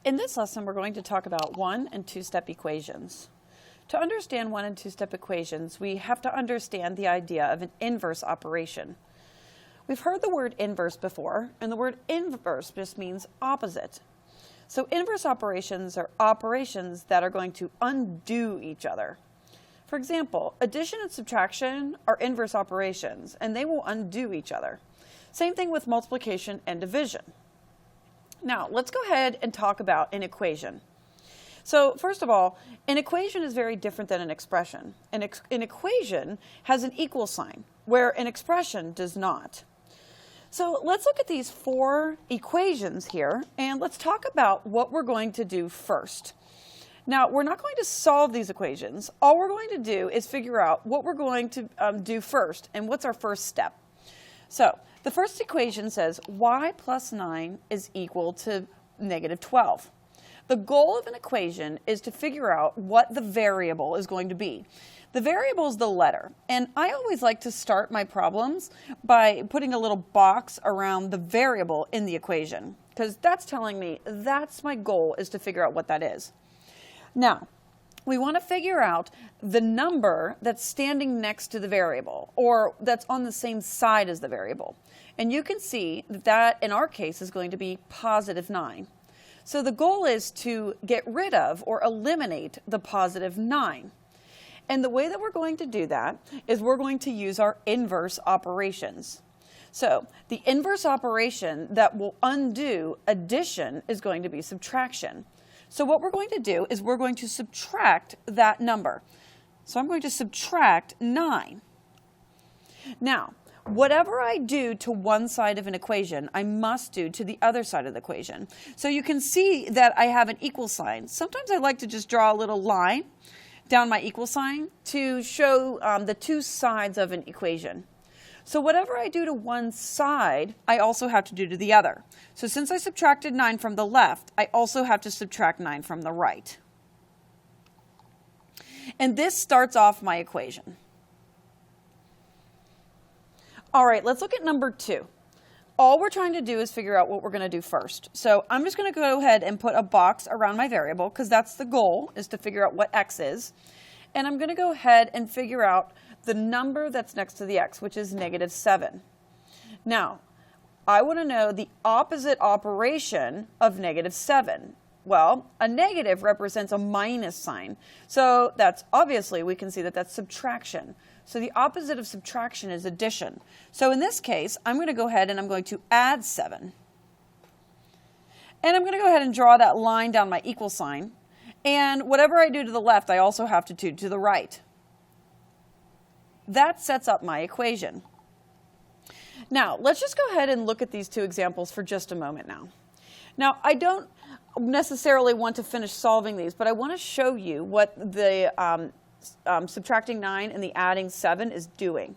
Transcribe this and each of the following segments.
In this lesson, we're going to talk about one- and two-step equations. To understand one- and two-step equations, we have to understand the idea of an inverse operation. We've heard the word inverse before, and the word inverse just means opposite. So inverse operations are operations that are going to undo each other. For example, addition and subtraction are inverse operations, and they will undo each other. Same thing with multiplication and division. Now, let's go ahead and talk about an equation. So, first of all, an equation is very different than an expression. An equation has an equal sign, where an expression does not. So, let's look at these four equations here, and let's talk about what we're going to do first. Now, we're not going to solve these equations. All we're going to do is figure out what we're going to do first, and what's our first step. So, the first equation says y plus 9 is equal to negative 12. The goal of an equation is to figure out what the variable is going to be. The variable is the letter, and I always like to start my problems by putting a little box around the variable in the equation, because that's telling me that's my goal, is to figure out what that is. Now, we want to figure out the number that's standing next to the variable, or that's on the same side as the variable. And you can see that in our case is going to be positive 9. So the goal is to get rid of or eliminate the positive 9. And the way that we're going to do that is we're going to use our inverse operations. So the inverse operation that will undo addition is going to be subtraction. So what we're going to do is we're going to subtract that number. So I'm going to subtract 9. Now, whatever I do to one side of an equation, I must do to the other side of the equation. So you can see that I have an equal sign. Sometimes I like to just draw a little line down my equal sign to show the two sides of an equation. So whatever I do to one side, I also have to do to the other. So since I subtracted 9 from the left, I also have to subtract 9 from the right. And this starts off my equation. All right, let's look at number 2. All we're trying to do is figure out what we're going to do first. So I'm just going to go ahead and put a box around my variable, because that's the goal, is to figure out what x is. And I'm going to go ahead and figure out the number that's next to the x, which is negative 7. Now, I want to know the opposite operation of negative 7. Well, a negative represents a minus sign. So that's obviously, we can see that that's subtraction. So the opposite of subtraction is addition. So in this case, I'm going to go ahead and I'm going to add 7. And I'm going to go ahead and draw that line down my equal sign. And whatever I do to the left, I also have to do to the right. That sets up my equation. Now, let's just go ahead and look at these two examples for just a moment now. Now, I don't necessarily want to finish solving these, but I want to show you what the subtracting 9 and the adding 7 is doing.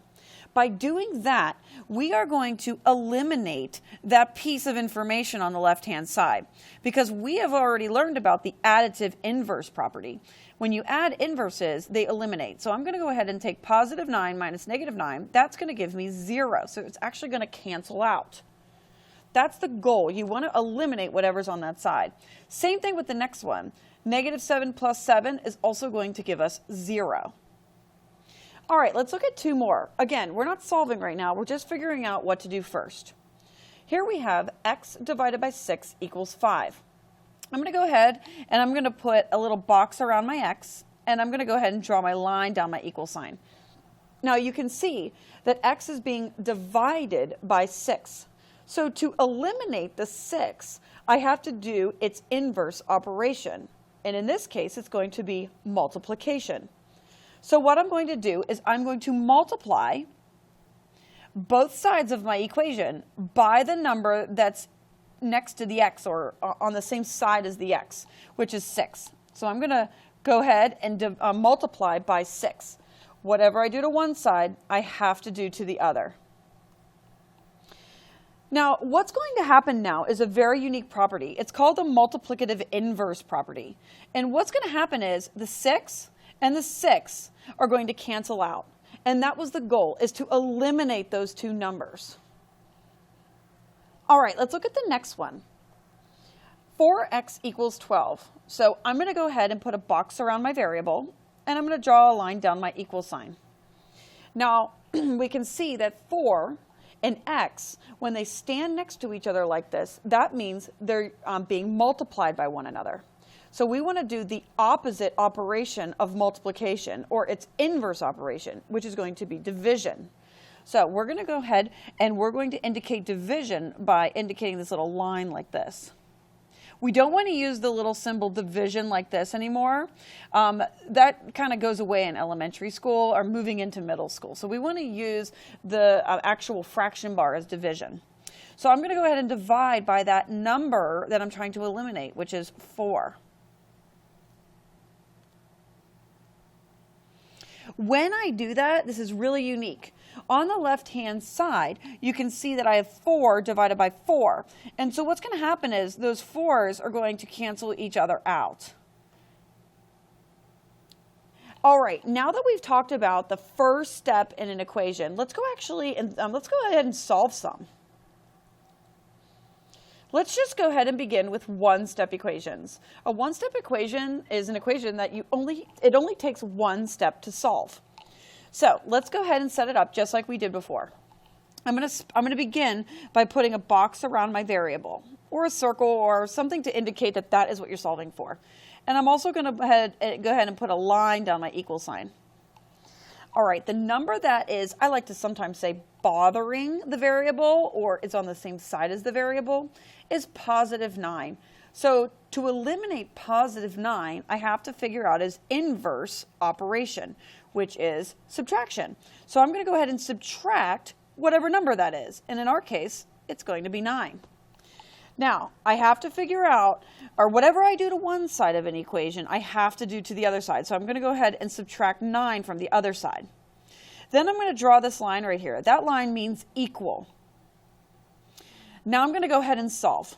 By doing that, we are going to eliminate that piece of information on the left-hand side, because we have already learned about the additive inverse property. When you add inverses, they eliminate. So I'm going to go ahead and take positive 9 minus negative 9. That's going to give me 0. So it's actually going to cancel out. That's the goal. You want to eliminate whatever's on that side. Same thing with the next one. Negative 7 plus 7 is also going to give us 0. All right, let's look at 2 more. Again, we're not solving right now. We're just figuring out what to do first. Here we have x divided by 6 equals 5. I'm going to go ahead and I'm going to put a little box around my x, and I'm going to go ahead and draw my line down my equal sign. Now you can see that x is being divided by 6. So to eliminate the 6, I have to do its inverse operation. And in this case, it's going to be multiplication. So what I'm going to do is I'm going to multiply both sides of my equation by the number that's next to the x, or on the same side as the x, which is 6. So I'm going to go ahead and multiply by 6. Whatever I do to one side, I have to do to the other. Now, what's going to happen now is a very unique property. It's called the multiplicative inverse property. And what's going to happen is the 6 and the 6 are going to cancel out. And that was the goal, is to eliminate those two numbers. All right, let's look at the next one. 4x equals 12. So I'm going to go ahead and put a box around my variable, and I'm going to draw a line down my equal sign. Now, we can see that 4 and x, when they stand next to each other like this, that means they're being multiplied by one another. So we want to do the opposite operation of multiplication, or its inverse operation, which is going to be division. So we're going to go ahead and we're going to indicate division by indicating this little line like this. We don't want to use the little symbol division like this anymore. That kind of goes away in elementary school or moving into middle school. So we want to use the actual fraction bar as division. So I'm going to go ahead and divide by that number that I'm trying to eliminate, which is 4. When I do that, this is really unique. On the left-hand side, you can see that I have 4 divided by 4. And so what's going to happen is those 4s are going to cancel each other out. All right, now that we've talked about the first step in an equation, let's go ahead and solve some. Let's just go ahead and begin with one-step equations. A one-step equation is an equation that it only takes one step to solve. So let's go ahead and set it up just like we did before. I'm going to begin by putting a box around my variable, or a circle, or something to indicate that that is what you're solving for. And I'm also going to go ahead and put a line down my equal sign. All right, the number that is, I like to sometimes say bothering the variable, or it's on the same side as the variable, is positive 9. So to eliminate positive 9, I have to figure out its inverse operation, which is subtraction. So I'm going to go ahead and subtract whatever number that is. And in our case, it's going to be 9. Now, I have to figure out, or whatever I do to one side of an equation, I have to do to the other side. So I'm going to go ahead and subtract 9 from the other side. Then I'm going to draw this line right here. That line means equal. Now I'm going to go ahead and solve.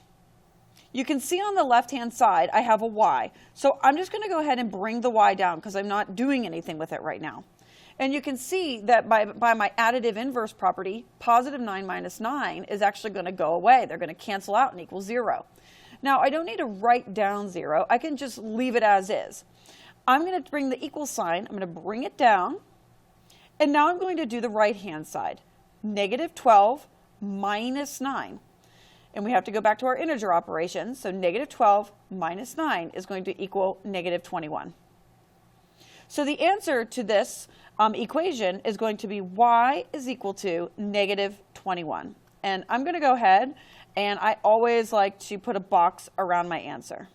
You can see on the left-hand side, I have a y. So I'm just going to go ahead and bring the y down because I'm not doing anything with it right now. And you can see that by my additive inverse property, positive 9 minus 9 is actually going to go away. They're going to cancel out and equal 0. Now, I don't need to write down 0. I can just leave it as is. I'm going to bring the equal sign. I'm going to bring it down. And now I'm going to do the right-hand side. Negative 12 minus 9. And we have to go back to our integer operations. So negative 12 minus 9 is going to equal negative 21. So the answer to this equation is going to be y is equal to negative 21. And I'm going to go ahead, and I always like to put a box around my answer.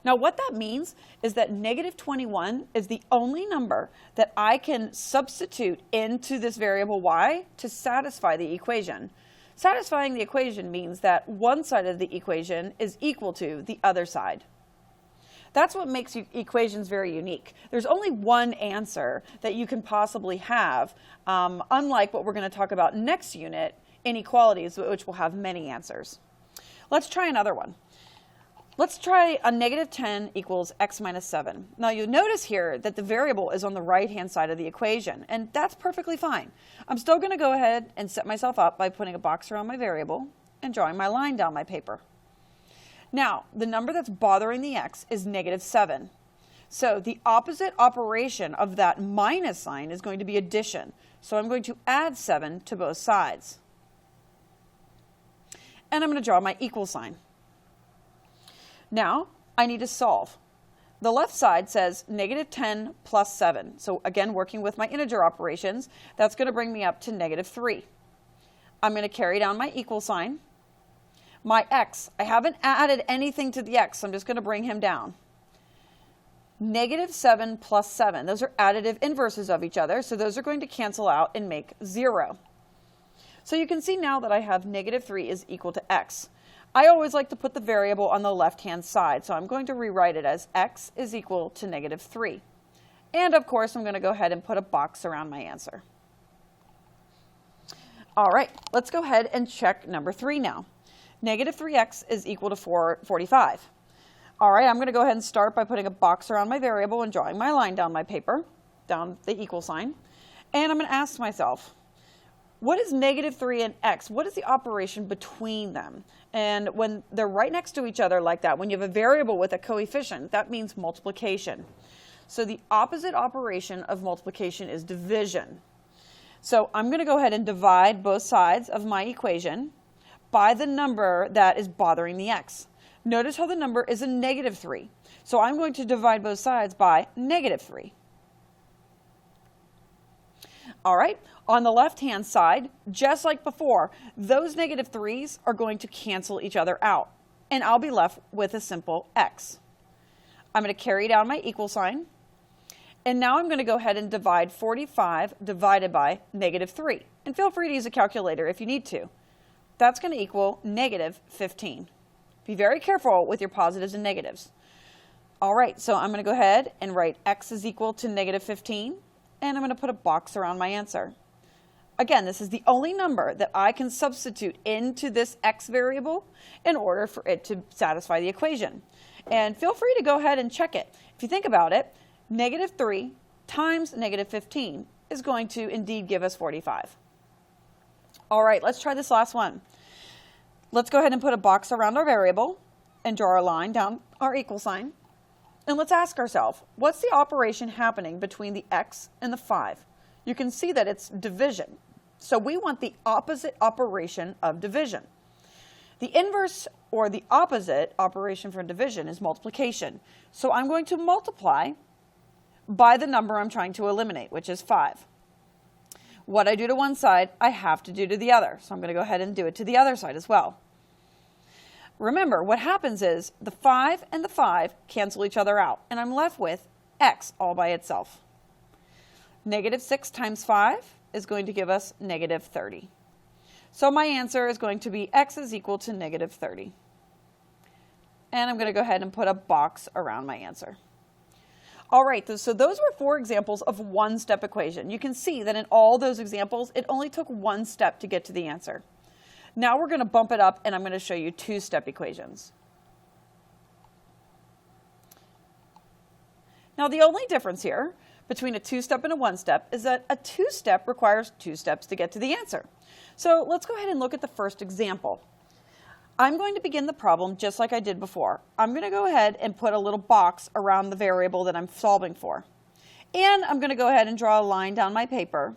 Now what that means is that negative 21 is the only number that I can substitute into this variable y to satisfy the equation. Satisfying the equation means that one side of the equation is equal to the other side. That's what makes equations very unique. There's only one answer that you can possibly have, unlike what we're going to talk about next unit, inequalities, which will have many answers. Let's try another one. Let's try a negative 10 equals x minus 7. Now you'll notice here that the variable is on the right-hand side of the equation, and that's perfectly fine. I'm still going to go ahead and set myself up by putting a box around my variable and drawing my line down my paper. Now, the number that's bothering the x is negative 7. So the opposite operation of that minus sign is going to be addition. So I'm going to add 7 to both sides. And I'm going to draw my equal sign. Now, I need to solve. The left side says negative 10 plus 7. So again, working with my integer operations, that's going to bring me up to negative 3. I'm going to carry down my equal sign. My x, I haven't added anything to the x, so I'm just going to bring him down. Negative 7 plus 7. Those are additive inverses of each other, so those are going to cancel out and make 0. So you can see now that I have negative 3 is equal to x. I always like to put the variable on the left-hand side, so I'm going to rewrite it as x is equal to negative 3. And of course, I'm going to go ahead and put a box around my answer. All right, let's go ahead and check number 3 now. Negative 3x is equal to 45. All right, I'm going to go ahead and start by putting a box around my variable and drawing my line down my paper, down the equal sign. And I'm going to ask myself, What is negative 3 and x? What is the operation between them? And when they're right next to each other like that, when you have a variable with a coefficient, that means multiplication. So the opposite operation of multiplication is division. So I'm going to go ahead and divide both sides of my equation by the number that is bothering the x. Notice how the number is a negative 3. So I'm going to divide both sides by negative 3. All right, on the left-hand side, just like before, those negative 3's are going to cancel each other out, and I'll be left with a simple x. I'm going to carry down my equal sign, and now I'm going to go ahead and divide 45 divided by negative 3. And feel free to use a calculator if you need to. That's going to equal negative 15. Be very careful with your positives and negatives. All right, so I'm going to go ahead and write x is equal to negative 15, and I'm going to put a box around my answer. Again, this is the only number that I can substitute into this x variable in order for it to satisfy the equation. And feel free to go ahead and check it. If you think about it, negative 3 times negative 15 is going to indeed give us 45. All right, let's try this last one. Let's go ahead and put a box around our variable and draw a line down our equal sign. And let's ask ourselves, what's the operation happening between the x and the 5? You can see that it's division. So we want the opposite operation of division. The inverse or the opposite operation for division is multiplication. So I'm going to multiply by the number I'm trying to eliminate, which is 5. What I do to one side, I have to do to the other. So I'm going to go ahead and do it to the other side as well. Remember, what happens is the 5 and the 5 cancel each other out, and I'm left with x all by itself. Negative 6 times 5 is going to give us negative 30. So my answer is going to be x is equal to negative 30. And I'm going to go ahead and put a box around my answer. All right, so those were 4 examples of one-step equation. You can see that in all those examples, it only took one step to get to the answer. Now we're going to bump it up, and I'm going to show you 2-step equations. Now the only difference here between a 2-step and a 1-step is that a 2-step requires 2 steps to get to the answer. So let's go ahead and look at the first example. I'm going to begin the problem just like I did before. I'm going to go ahead and put a little box around the variable that I'm solving for. And I'm going to go ahead and draw a line down my paper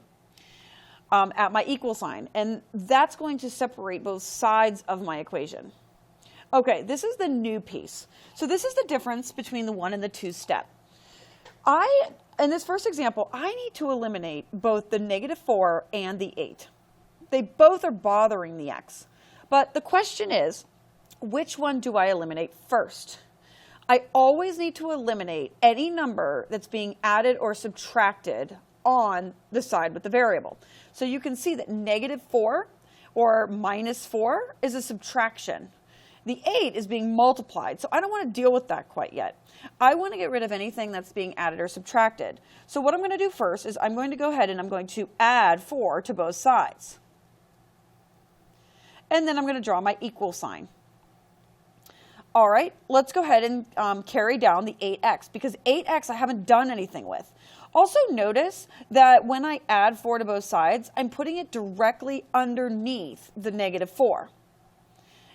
at my equal sign. And that's going to separate both sides of my equation. Okay, this is the new piece. So this is the difference between the 1 and the 2-step. In this first example, I need to eliminate both the negative 4 and the 8. They both are bothering the x. But the question is, which one do I eliminate first? I always need to eliminate any number that's being added or subtracted on the side with the variable. So you can see that negative 4 or minus 4 is a subtraction. The 8 is being multiplied, so I don't want to deal with that quite yet. I want to get rid of anything that's being added or subtracted. So what I'm going to do first is I'm going to go ahead and I'm going to add 4 to both sides. And then I'm going to draw my equal sign. All right, let's go ahead and carry down the 8x, because 8x I haven't done anything with. Also notice that when I add 4 to both sides, I'm putting it directly underneath the negative 4.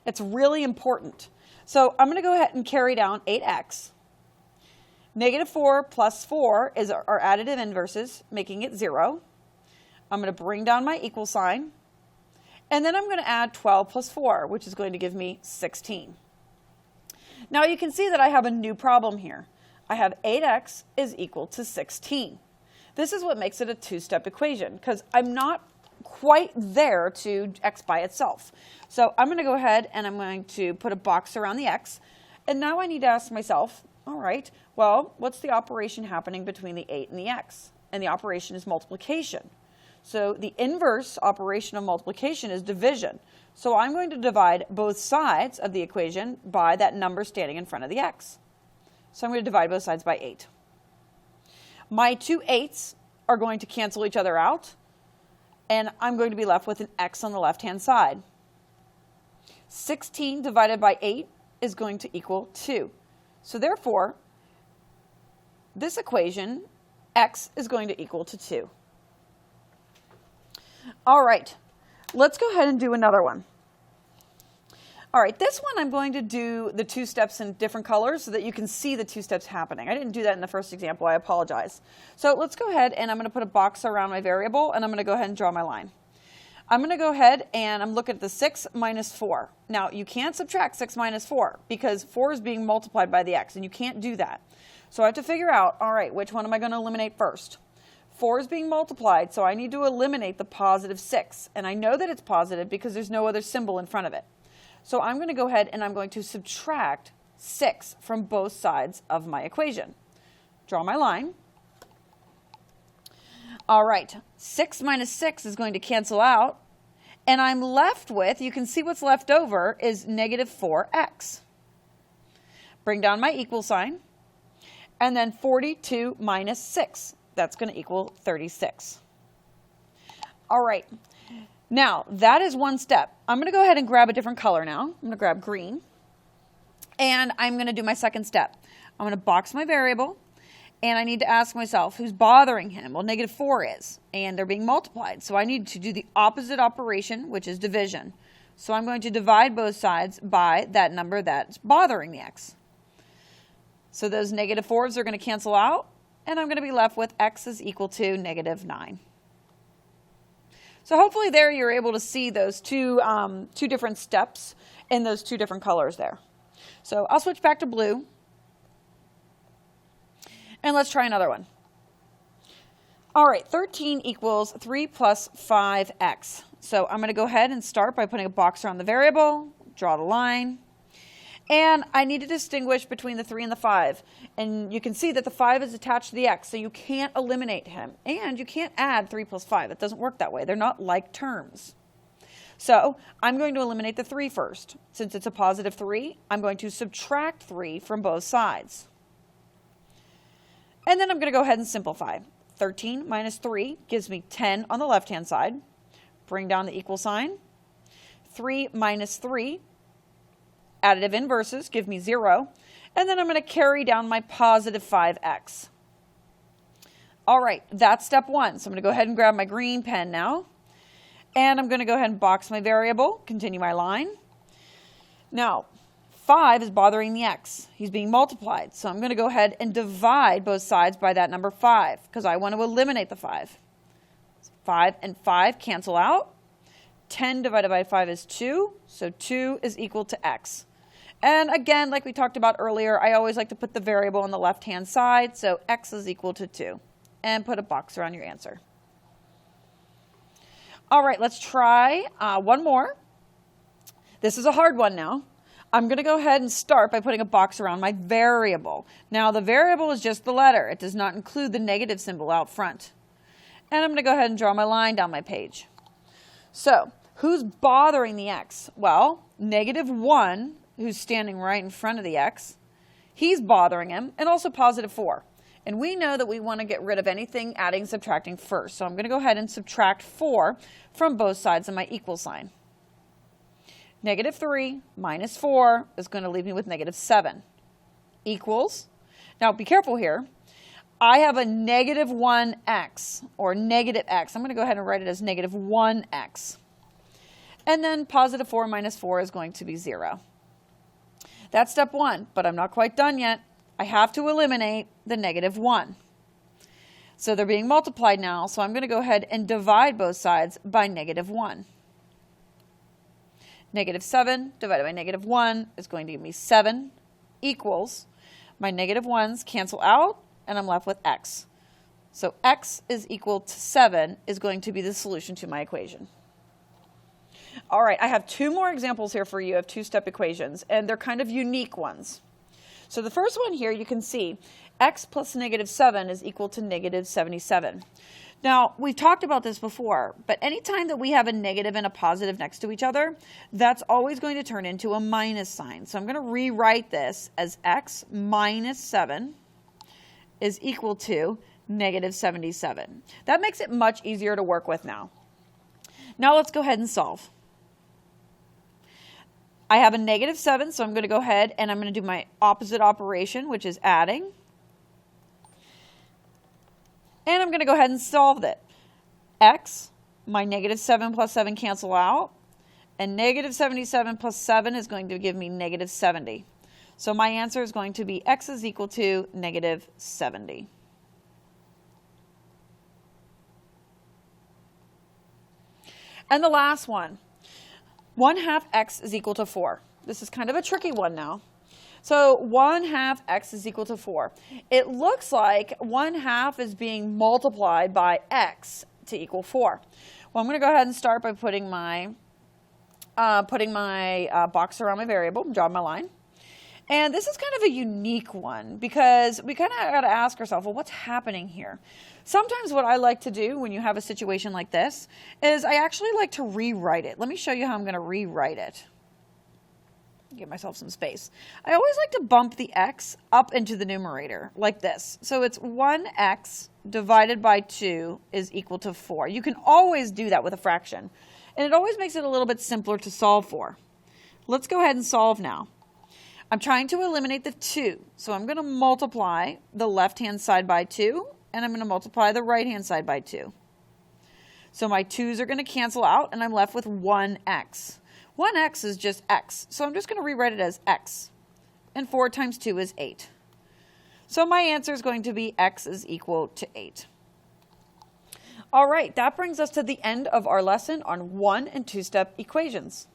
It's really important. So I'm going to go ahead and carry down 8x. Negative 4 plus 4 is our additive inverses, making it 0. I'm going to bring down my equal sign. And then I'm going to add 12 plus 4, which is going to give me 16. Now you can see that I have a new problem here. I have 8x is equal to 16. This is what makes it a 2-step equation, because I'm not quite there to x by itself. So I'm going to go ahead and I'm going to put a box around the x. And now I need to ask myself, all right, well, what's the operation happening between the 8 and the x? And the operation is multiplication. So the inverse operation of multiplication is division. So I'm going to divide both sides of the equation by that number standing in front of the x. So I'm going to divide both sides by 8. My two 8's are going to cancel each other out, and I'm going to be left with an x on the left-hand side. 16 divided by 8 is going to equal 2. So therefore, this equation, x is going to equal to 2. All right, let's go ahead and do another one. All right, this one I'm going to do the two steps in different colors so that you can see the two steps happening. I didn't do that in the first example, I apologize. So let's go ahead and I'm going to put a box around my variable and I'm going to go ahead and draw my line. I'm going to go ahead and I'm looking at the 6 minus 4. Now, you can't subtract 6 minus 4 because 4 is being multiplied by the x, and you can't do that. So I have to figure out, all right, which one am I going to eliminate first? 4 is being multiplied, so I need to eliminate the positive 6. And I know that it's positive because there's no other symbol in front of it. So I'm going to go ahead and I'm going to subtract 6 from both sides of my equation. Draw my line. All right, 6 minus 6 is going to cancel out, and I'm left with, you can see what's left over is negative 4x. Bring down my equal sign, and then 42 minus 6. That's going to equal 36. All right, now that is one step. I'm going to go ahead and grab a different color now. I'm going to grab green, and I'm going to do my second step. I'm going to box my variable. And I need to ask myself, who's bothering him? Well, negative 4 is, and they're being multiplied. So I need to do the opposite operation, which is division. So I'm going to divide both sides by that number that's bothering the x. So those negative 4s are going to cancel out, and I'm going to be left with x is equal to negative 9. So hopefully there you're able to see those two different steps in those two different colors there. So I'll switch back to blue. And let's try another one. All right, 13 equals 3 plus 5x. So I'm going to go ahead and start by putting a box around the variable, draw the line. And I need to distinguish between the 3 and the 5. And you can see that the 5 is attached to the x, so you can't eliminate him. And you can't add 3 plus 5. It doesn't work that way. They're not like terms. So I'm going to eliminate the 3 first. Since it's a positive 3, I'm going to subtract 3 from both sides. And then I'm going to go ahead and simplify. 13 minus 3 gives me 10 on the left-hand side. Bring down the equal sign. 3 minus 3, additive inverses, give me 0. And then I'm going to carry down my positive 5x. All right, that's step 1. So I'm going to go ahead and grab my green pen now. And I'm going to go ahead and box my variable, continue my line. Now, 5 is bothering the x. He's being multiplied. So I'm going to go ahead and divide both sides by that number 5 because I want to eliminate the 5. 5 and 5 cancel out. 10 divided by 5 is 2. So 2 is equal to x. And again, like we talked about earlier, I always like to put the variable on the left-hand side. So x is equal to 2. And put a box around your answer. All right, let's try one more. This is a hard one now. I'm going to go ahead and start by putting a box around my variable. Now, the variable is just the letter. It does not include the negative symbol out front. And I'm going to go ahead and draw my line down my page. So, who's bothering the x? Well, negative 1, who's standing right in front of the x, he's bothering him, and also positive 4. And we know that we want to get rid of anything adding and subtracting first. So I'm going to go ahead and subtract 4 from both sides of my equal sign. Negative 3 minus 4 is going to leave me with negative 7 equals. Now, be careful here. I have a negative 1x or negative x. I'm going to go ahead and write it as negative 1x. And then positive 4 minus 4 is going to be 0. That's step 1, but I'm not quite done yet. I have to eliminate the negative 1. So they're being multiplied now, so I'm going to go ahead and divide both sides by negative 1. Negative 7 divided by negative 1 is going to give me 7 equals, my negative 1's cancel out, and I'm left with x. So x is equal to 7 is going to be the solution to my equation. All right, I have 2 more examples here for you of two-step equations, and they're kind of unique ones. So the first one here, you can see x plus negative 7 is equal to negative 77. Now, we've talked about this before, but anytime that we have a negative and a positive next to each other, that's always going to turn into a minus sign. So I'm going to rewrite this as x minus 7 is equal to negative 77. That makes it much easier to work with now. Now let's go ahead and solve. I have a negative 7, so I'm going to go ahead and I'm going to do my opposite operation, which is adding. And I'm going to go ahead and solve it. X My negative 7 plus 7 cancel out. And negative 77 plus 7 is going to give me negative 70. So my answer is going to be x is equal to negative 70. And the last one, 1/2 x is equal to 4. This is kind of a tricky one now. So 1/2 x is equal to 4. It looks like 1/2 is being multiplied by x to equal 4. Well, I'm going to go ahead and start by putting my box around my variable, draw my line. And this is kind of a unique one because we kind of got to ask ourselves, well, what's happening here? Sometimes what I like to do when you have a situation like this is I actually like to rewrite it. Let me show you how I'm going to rewrite it. Give myself some space. I always like to bump the x up into the numerator like this. So it's 1x divided by 2 is equal to 4. You can always do that with a fraction. And it always makes it a little bit simpler to solve for. Let's go ahead and solve now. I'm trying to eliminate the 2. So I'm going to multiply the left-hand side by 2, and I'm going to multiply the right-hand side by 2. So my 2's are going to cancel out, and I'm left with 1x. 1x is just x, so I'm just going to rewrite it as x. And 4 times 2 is 8. So my answer is going to be x is equal to 8. All right, that brings us to the end of our lesson on 1- and 2-step equations.